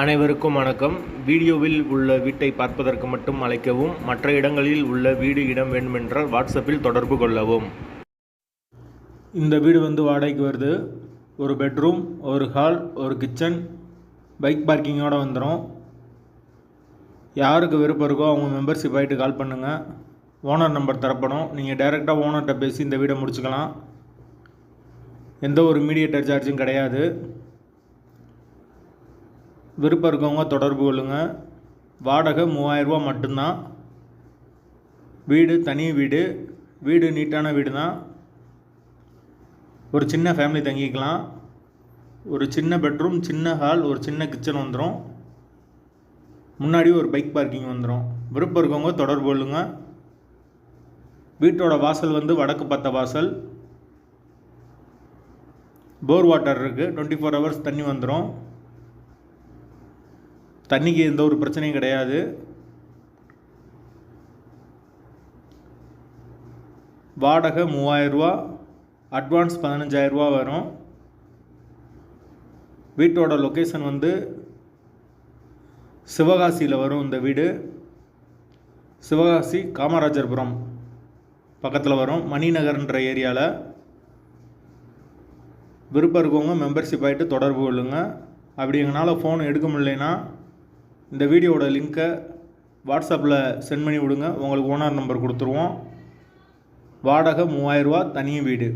அனைவருக்கும் வணக்கம். வீடியோவில் உள்ள வீட்டை பார்ப்பதற்கு மட்டும் அழைக்கவும். மற்ற இடங்களில் உள்ள வீடு இடம் வேண்டுமென்றால் வாட்ஸ்அப்பில் தொடர்பு கொள்ளவும். இந்த வீடு வாடகைக்கு வருது. ஒரு பெட்ரூம், ஒரு ஹால், ஒரு கிச்சன், பைக் பார்க்கிங்கோடு வந்துடும். யாருக்கு விருப்பம் இருக்கோ அவங்க மெம்பர்ஷிப் ஆகிட்டு கால் பண்ணுங்கள். ஓனர் நம்பர் தரப்படும். நீங்கள் டைரெக்டாக ஓனர்கிட்ட பேசி இந்த வீடை முடிச்சுக்கலாம். எந்த ஒரு மீடியேட்டர் சார்ஜும் கிடையாது. விருப்பம் இருக்கவங்க தொடர்பு கொள்ளுங்கள். வாடகை 3000 ரூபா மட்டும்தான். வீடு தனி வீடு. வீடு நீட்டான வீடு தான். ஒரு சின்ன ஃபேமிலி தங்கிக்கலாம். ஒரு சின்ன பெட்ரூம், சின்ன ஹால், ஒரு சின்ன கிச்சன் வந்துடும். முன்னாடி ஒரு பைக் பார்க்கிங் வந்துடும். விருப்பம் இருக்கவங்க தொடர்பு கொள்ளுங்கள். வீட்டோட வாசல் வடக்கு பார்த்த வாசல். போர் வாட்டர் இருக்குது. 24 ஹவர்ஸ் தண்ணி வந்துடும். தண்ணிக்கு எந்த ஒரு பிரச்சனையும் கிடையாது. வாடகை 3000 ரூபா, அட்வான்ஸ் 15000 ரூபா வரும். வீட்டோட லொக்கேஷன் சிவகாசியில் வரும். இந்த வீடு சிவகாசி காமராஜர்புரம் பக்கத்தில் வரும், மணிநகர்ன்ற ஏரியாவில். விருப்பம் இருக்கவங்க மெம்பர்ஷிப் ஆகிட்டு தொடர்பு கொள்ளுங்கள். அப்படி எங்களால் ஃபோன் எடுக்க முடியலைன்னா இந்த வீடியோவோட லிங்க்கை வாட்ஸ்அப்பில் சென்ட் பண்ணி விடுங்க. உங்களுக்கு ஓனர் நம்பர் கொடுத்துருவோம். வாடகை 3000 ரூபா, தனி வீடு.